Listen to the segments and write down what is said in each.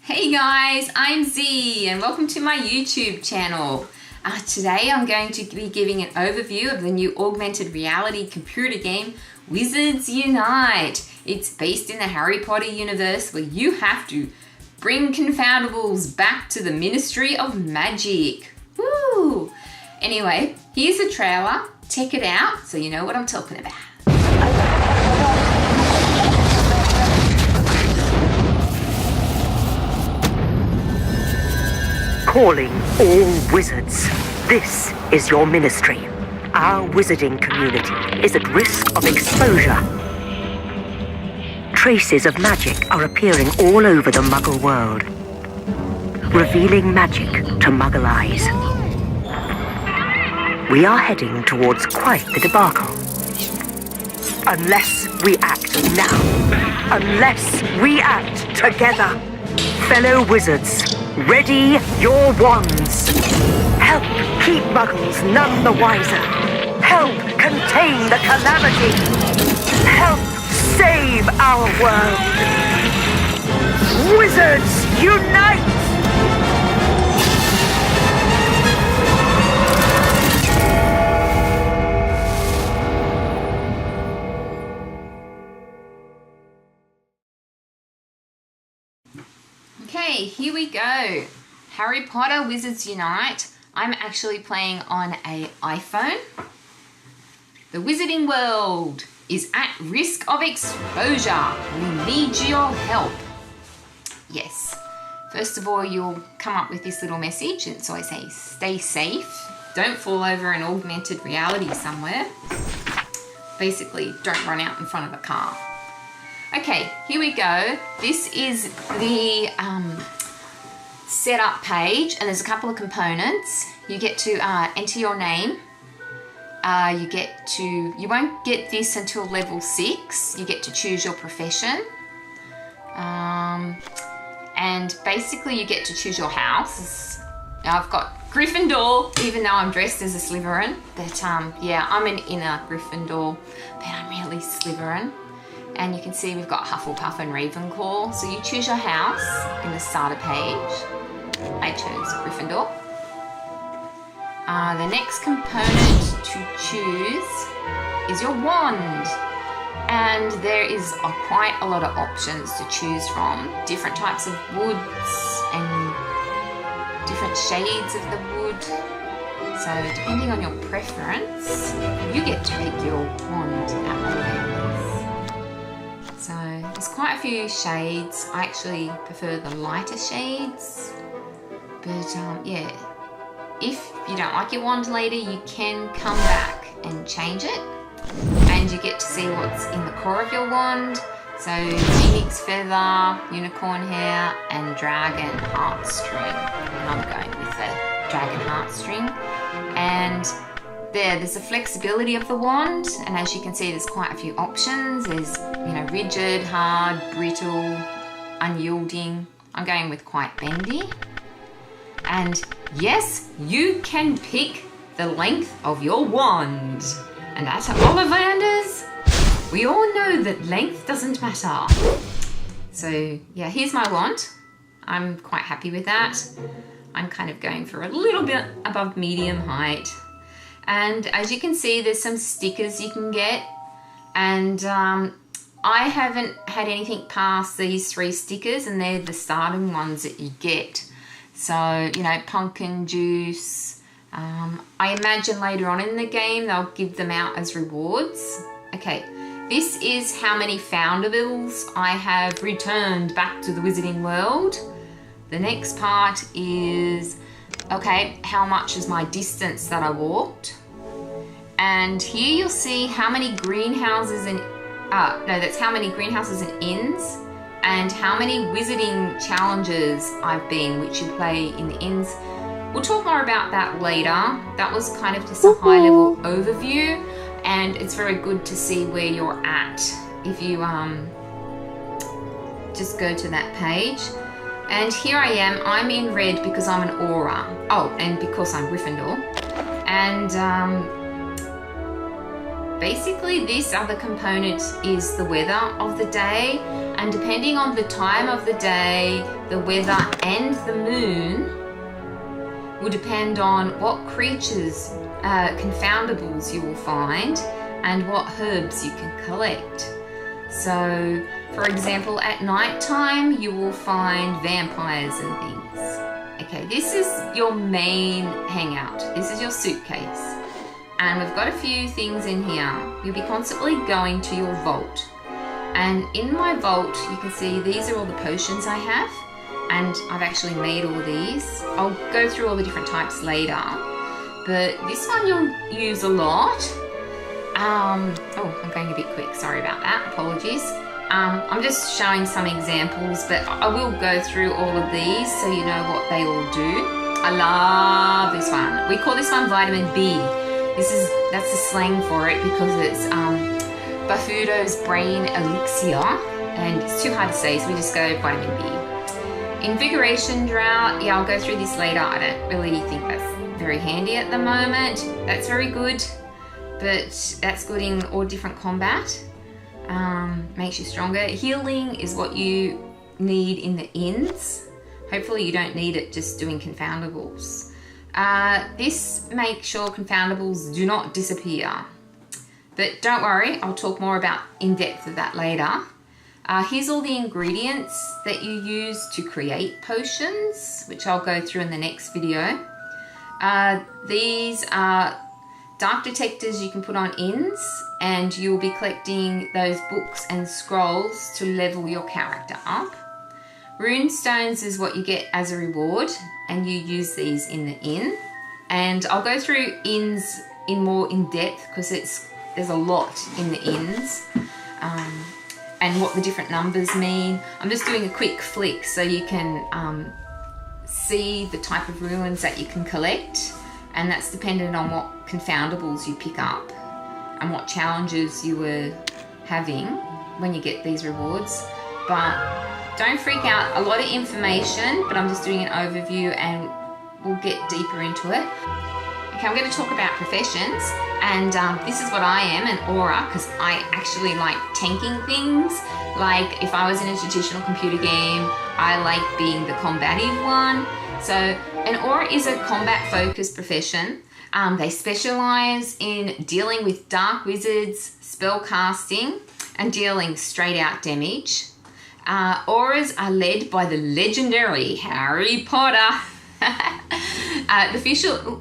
Hey guys, I'm Z and welcome to my YouTube channel. Today I'm going to be giving an overview of the new augmented reality computer game Wizards Unite. It's based in the Harry Potter universe where you have to bring confoundables back to the Ministry of Magic. Woo! Anyway, here's a trailer. Check it out so you know what I'm talking about. Calling all wizards. This is your ministry. Our wizarding community is at risk of exposure. Traces of magic are appearing all over the Muggle world, revealing magic to Muggle eyes. We are heading towards quite the debacle. Unless we act now. Unless we act together. Fellow wizards, ready your wands. Help keep Muggles none the wiser. Help contain the calamity. Help save our world. Wizards unite! Okay, here we go. Harry Potter Wizards Unite. I'm actually playing on an iPhone. The wizarding world is at risk of exposure. We need your help. Yes. First of all, you'll come up with this little message. And so I say, stay safe. Don't fall over an augmented reality somewhere. Basically, don't run out in front of a car. Okay, here we go. This is the setup page, and there's a couple of components. You get to enter your name. You won't get this until level 6. You get to choose your profession. And basically you get to choose your house. Now I've got Gryffindor, even though I'm dressed as a Slytherin. But yeah, I'm an inner Gryffindor, but I'm really Slytherin. And you can see we've got Hufflepuff and Ravenclaw. So you choose your house in the starter page. I chose Gryffindor. The next component to choose is your wand. And there is quite a lot of options to choose from. Different types of woods and different shades of the wood. So depending on your preference, you get to pick your wand out. So there's quite a few shades. I actually prefer the lighter shades. But yeah, if you don't like your wand later, you can come back and change it. And you get to see what's in the core of your wand. So phoenix feather, unicorn hair, and dragon heartstring. And I'm going with the dragon heartstring. And there's the flexibility of the wand, and as you can see there's quite a few options. There's, rigid, hard, brittle, unyielding. I'm going with quite bendy. And yes, you can pick the length of your wand. And at Ollivanders, we all know that length doesn't matter. So yeah, here's my wand. I'm quite happy with that. I'm kind of going for a little bit above medium height. And as you can see, there's some stickers you can get. And I haven't had anything past these 3 stickers, and they're the starting ones that you get. So, pumpkin juice. I imagine later on in the game, they'll give them out as rewards. Okay, this is how many foundables I have returned back to the wizarding world. The next part is, okay, how much is my distance that I walked? And here you'll see how many greenhouses and, that's how many greenhouses and inns, and how many wizarding challenges I've been, which you play in the inns. We'll talk more about that later. That was kind of just a high level overview, and it's very good to see where you're at if you just go to that page. And here I am, I'm in red because I'm an aura. Oh, and because I'm Gryffindor. And basically this other component is the weather of the day, and depending on the time of the day, the weather and the moon will depend on what creatures, confoundables you will find, and what herbs you can collect. So, for example, at night time you will find vampires and things. Okay, this is your main hangout. This is your suitcase. And we've got a few things in here. You'll be constantly going to your vault. And in my vault, you can see these are all the potions I have. And I've actually made all these. I'll go through all the different types later. But this one you'll use a lot. Oh, I'm going a bit quick. Sorry about that. Apologies. I'm just showing some examples, but I will go through all of these so you know what they all do. I love this one. We call this one vitamin B. That's the slang for it because it's Baruffio's brain elixir, and it's too hard to say, so we just go vitamin B. Invigoration drought. Yeah, I'll go through this later. I don't really think that's very handy at the moment. That's very good, but that's good in all different combat. Makes you stronger. Healing is what you need in the inns. Hopefully you don't need it just doing confoundables. This makes sure confoundables do not disappear. But don't worry, I'll talk more about in depth of that later. Here's all the ingredients that you use to create potions, which I'll go through in the next video. These are dark detectors you can put on inns, and you'll be collecting those books and scrolls to level your character up. Rune Stones is what you get as a reward, and you use these in the inn. And I'll go through inns in more in depth because there's a lot in the inns, and what the different numbers mean. I'm just doing a quick flick so you can see the type of ruins that you can collect, and that's dependent on what confoundables you pick up and what challenges you were having when you get these rewards. But don't freak out, a lot of information, but I'm just doing an overview and we'll get deeper into it. Okay, I'm going to talk about professions, and this is what I am, an aura, because I actually like tanking things. Like if I was in a traditional computer game, I like being the combative one. So an aura is a combat focused profession. They specialize in dealing with dark wizards, spell casting, and dealing straight out damage. Auras are led by the legendary Harry Potter.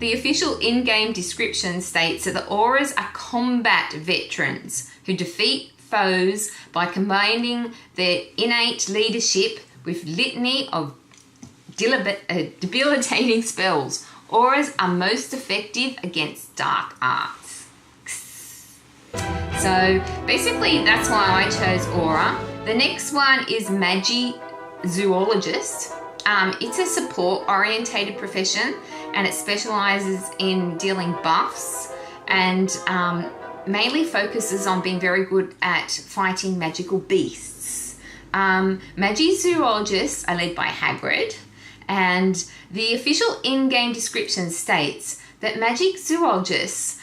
The official in-game description states that the auras are combat veterans who defeat foes by combining their innate leadership with litany of debilitating spells. Auras are most effective against dark arts. So basically that's why I chose aura. The next one is Maji Zoologist. It's a support-orientated profession, and it specialises in dealing buffs and mainly focuses on being very good at fighting magical beasts. Maji Zoologists are led by Hagrid, and the official in-game description states that magic zoologists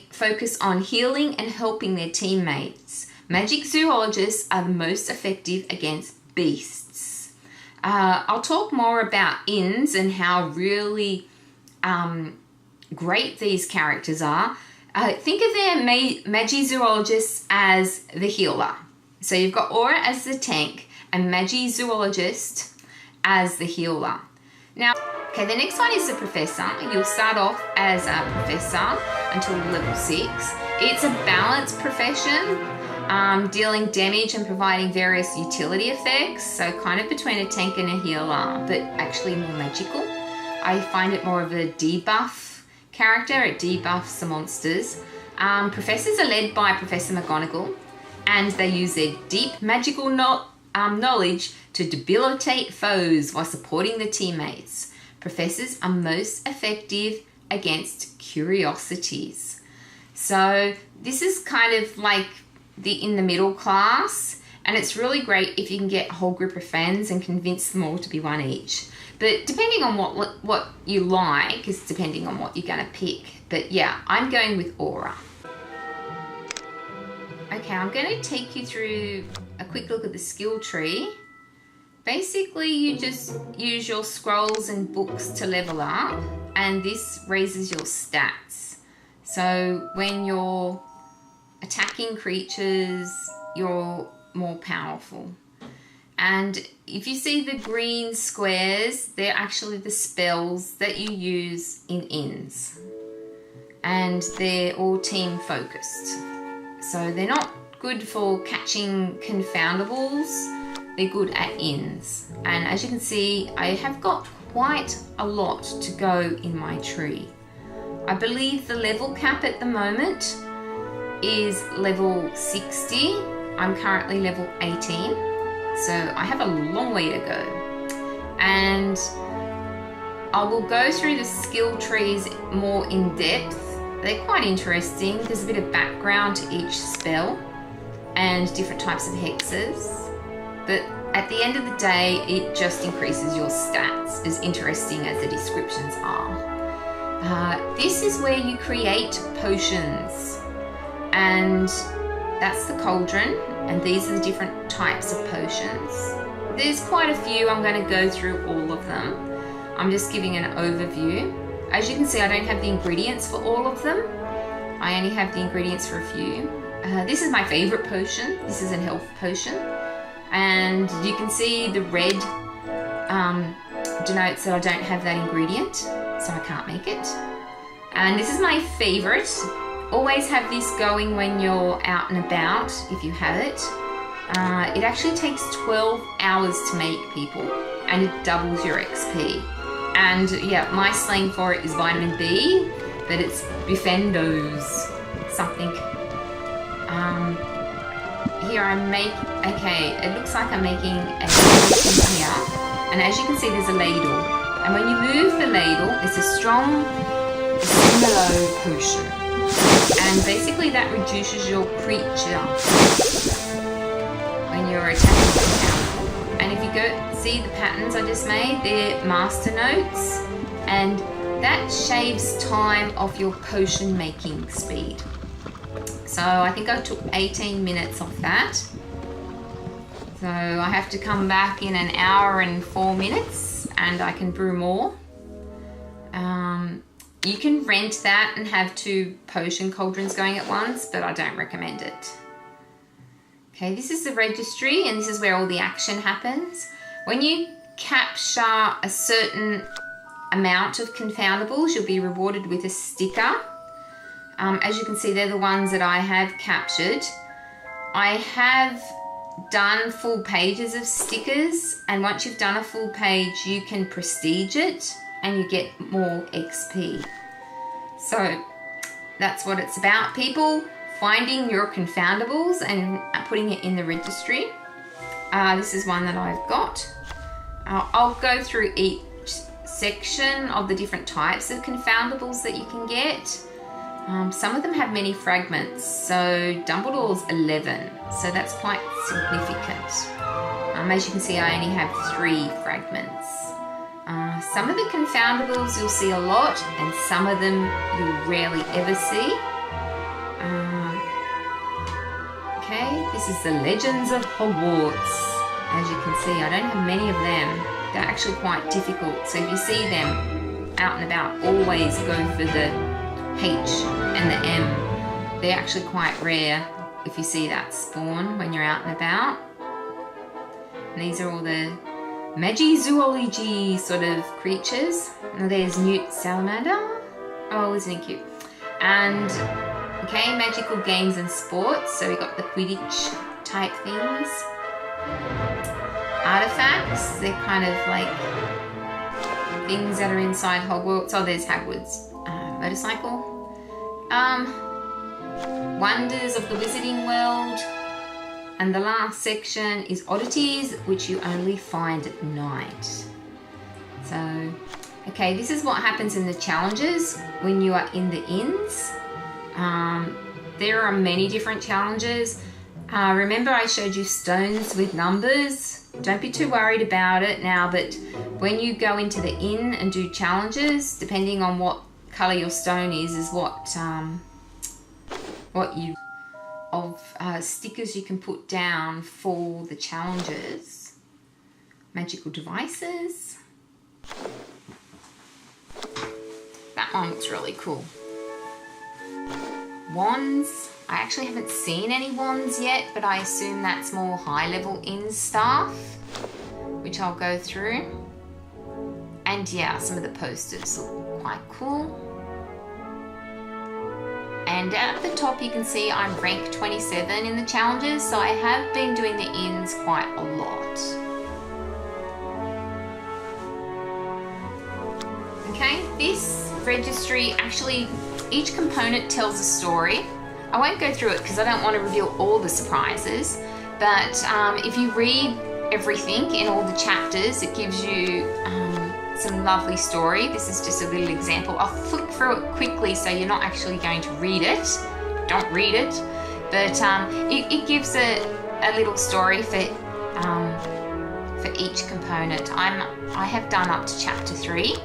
focus on healing and helping their teammates. Magic zoologists are the most effective against beasts. I'll talk more about inns and how really great these characters are. Think of their Maji Zoologists as the healer. So you've got Aura as the tank and Maji Zoologist as the healer. Now, okay, the next one is the Professor. You'll start off as a Professor until level 6. It's a balanced profession, dealing damage and providing various utility effects, so kind of between a tank and a healer, but actually more magical. I find it more of a debuff character. It debuffs the monsters. Professors are led by Professor McGonagall, and they use their deep magical knowledge to debilitate foes while supporting the teammates. Professors are most effective against curiosities. So this is kind of like in the middle class, and it's really great if you can get a whole group of friends and convince them all to be one each. But depending on what you like is depending on what you're going to pick. But yeah, I'm going with Aura. Okay, I'm going to take you through a quick look at the skill tree. Basically, you just use your scrolls and books to level up, and this raises your stats. So when you're attacking creatures, you're more powerful. And if you see the green squares, they're actually the spells that you use in inns. And they're all team focused. So they're not good for catching confoundables. They're good at inns. And as you can see, I have got quite a lot to go in my tree. I believe the level cap at the moment is level 60. I'm currently level 18. So I have a long way to go. And I will go through the skill trees more in depth. They're quite interesting. There's a bit of background to each spell and different types of hexes. But at the end of the day, it just increases your stats, as interesting as the descriptions are. This is where you create potions. And that's the cauldron. And these are the different types of potions. There's quite a few. I'm going to go through all of them. I'm just giving an overview. As you can see, I don't have the ingredients for all of them. I only have the ingredients for a few. This is my favorite potion. This is a health potion. And you can see the red denotes that I don't have that ingredient, so I can't make it. And this is my favorite. Always have this going when you're out and about, if you have it. It actually takes 12 hours to make, people, and it doubles your XP. And yeah, my slang for it is vitamin B, but it's Bifendos something. Here I make, okay, it looks like I'm making a potion here. And as you can see, there's a ladle. And when you move the ladle, it's a strong similar potion. And basically that reduces your creature when you're attacking the. And if you go see the patterns I just made, they're master notes, and that shaves time off your potion making speed. So I think I took 18 minutes off that. So I have to come back in an hour and 4 minutes and I can brew more. You can rent that and have 2 potion cauldrons going at once, but I don't recommend it. Okay, this is the registry, and this is where all the action happens. When you capture a certain amount of confoundables, you'll be rewarded with a sticker. As you can see, they're the ones that I have captured. I have done full pages of stickers, and once you've done a full page, you can prestige it and you get more XP. So that's what it's about, people. Finding your confoundables and putting it in the registry. This is one that I've got. I'll go through each section of the different types of confoundables that you can get. Some of them have many fragments, so Dumbledore's 11, so that's quite significant. As you can see, I only have 3 fragments. Some of the confoundables you'll see a lot, and some of them you'll rarely ever see. Okay, this is the Legends of Hogwarts. As you can see, I don't have many of them. They're actually quite difficult, so if you see them out and about, always go for the H and the M. They're actually quite rare if you see that spawn when you're out and about. And these are all the Maji Zoologist sort of creatures. Now there's Newt Salamander. Oh, isn't he cute? And okay, magical games and sports. So we got the Quidditch type things. Artifacts, they're kind of like things that are inside Hogwarts. Oh, there's Hagrid's motorcycle. Wonders of the Wizarding World. And the last section is oddities, which you only find at night. So, okay, this is what happens in the challenges when you are in the inns. There are many different challenges. Remember I showed you stones with numbers? Don't be too worried about it now, but when you go into the inn and do challenges, depending on what colour your stone is what you... of stickers you can put down for the challenges. Magical devices. That one looks really cool. Wands. I actually haven't seen any wands yet, but I assume that's more high level in stuff, which I'll go through. And yeah, some of the posters look quite cool. And at the top you can see I'm rank 27 in the challenges, so I have been doing the ins quite a lot. Okay, this registry, actually each component tells a story. I won't go through it because I don't want to reveal all the surprises, but if you read everything in all the chapters, it gives you some lovely story. This is just a little example. I'll flick through it quickly so you're not actually going to read it. Don't read it. But it gives a little story for each component. I have done up to chapter 3.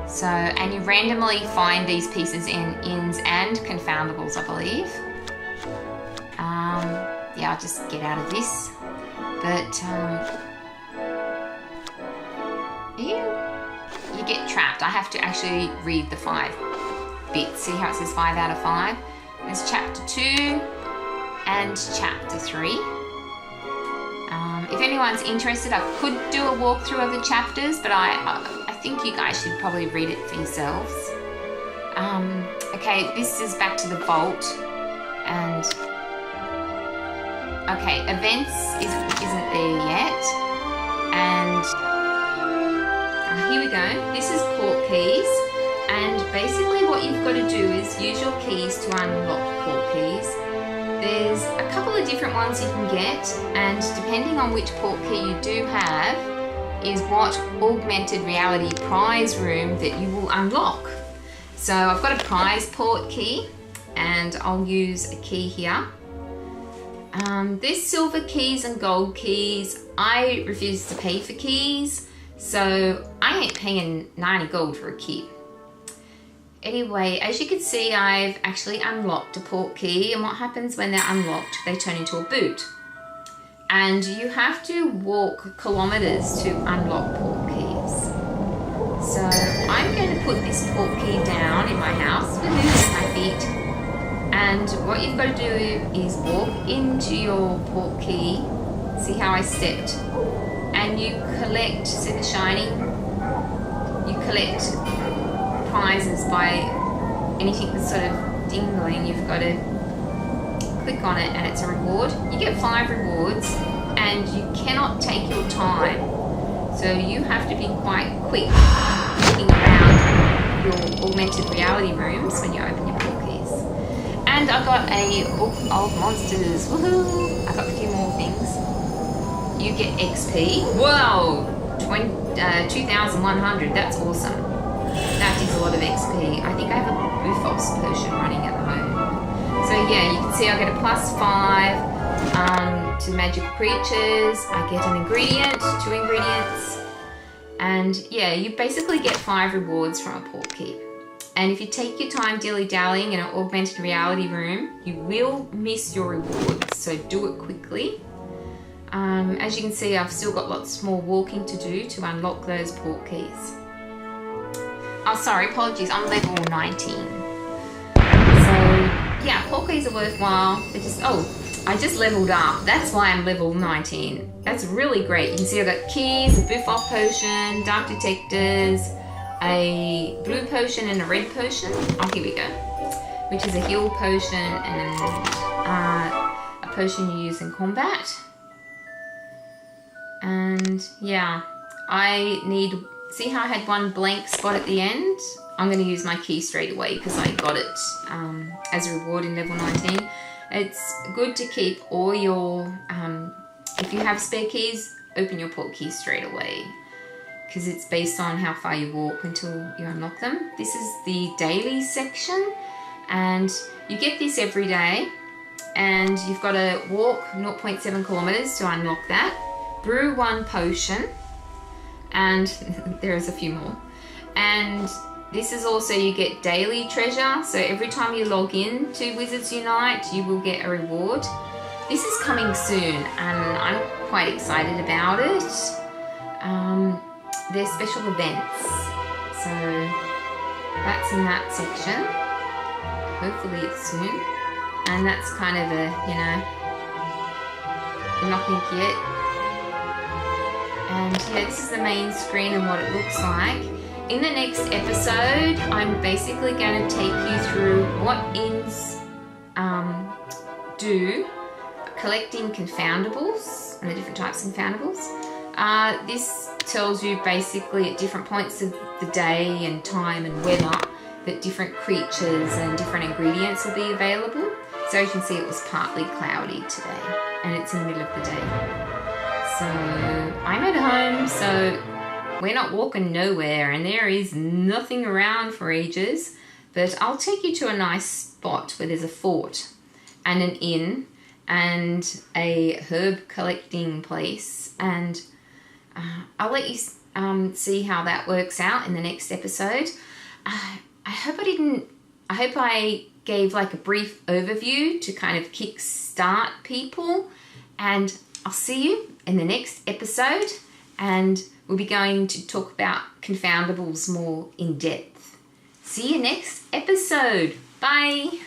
So, and you randomly find these pieces in ins and confoundables, I believe. Yeah, I'll just get out of this. But you get trapped. I have to actually read the 5 bits. See how it says 5 out of 5? There's chapter 2 and chapter 3. If anyone's interested, I could do a walkthrough of the chapters, but I think you guys should probably read it for yourselves. Okay, this is back to the vault, and okay, events isn't there yet, and here we go. This is port keys, and basically what you've got to do is use your keys to unlock port keys. There's a couple of different ones you can get, and depending on which port key you do have is what augmented reality prize room that you will unlock. So I've got a prize port key, and I'll use a key here. There's silver keys and gold keys. I refuse to pay for keys, so I ain't paying 90 gold for a key. Anyway, as you can see, I've actually unlocked a port key, and what happens when they're unlocked, they turn into a boot. And you have to walk kilometers to unlock port keys. So I'm going to put this port key down in my house with my feet. And what you've got to do is walk into your port key. See how I stepped? And you collect, see the shiny? You collect prizes by anything that's sort of dingling. You've got to click on it and it's a reward. You get 5 rewards and you cannot take your time. So you have to be quite quick looking around your augmented reality rooms when you open your port keys. And I got a book of monsters. Woohoo! I got a few more things. You get XP. Whoa! 2,100. That's awesome. That is a lot of XP. I think I have a Buffos potion running at the moment. So yeah, you can see I get a +5 to magical creatures. I get an ingredient, 2 ingredients. And yeah, you basically get 5 rewards from a port key. And if you take your time dilly-dallying in an augmented reality room, you will miss your rewards. So do it quickly. As you can see, I've still got lots more walking to do to unlock those port keys. Oh, sorry, apologies, I'm level 19. So, yeah, port keys are worthwhile. They're just, oh, I just leveled up. That's why I'm level 19. That's really great. You can see I've got keys, a Buff-Off potion, dark detectors, a blue potion and a red potion. Oh, here we go. Which is a heal potion and a potion you use in combat. And, yeah, I need... See how I had 1 blank spot at the end? I'm going to use my key straight away because I got it as a reward in level 19. It's good to keep all your, if you have spare keys, open your port keys straight away because it's based on how far you walk until you unlock them. This is the daily section and you get this every day and you've got to walk 0.7 kilometers to unlock that. Brew 1 potion. And there is a few more. And This is also, you get daily treasure. So every time you log in to Wizards Unite, you will get a reward. This is coming soon and I'm quite excited about it. There's special events. So that's in that section. Hopefully it's soon. And that's kind of a, you know, nothing yet. And yeah, this is the main screen and what it looks like. In the next episode, I'm basically going to take you through what inns do, collecting confoundables and the different types of confoundables. This tells you basically at different points of the day and time and weather that different creatures and different ingredients will be available. So you can see it was partly cloudy today and it's in the middle of the day. So I'm at home, so we're not walking nowhere and there is nothing around for ages, but I'll take you to a nice spot where there's a fort and an inn and a herb collecting place, and I'll let you see how that works out in the next episode. I hope I gave like a brief overview to kind of kickstart people, and I'll see you in the next episode, and we'll be going to talk about confoundables more in depth. See you next episode. Bye.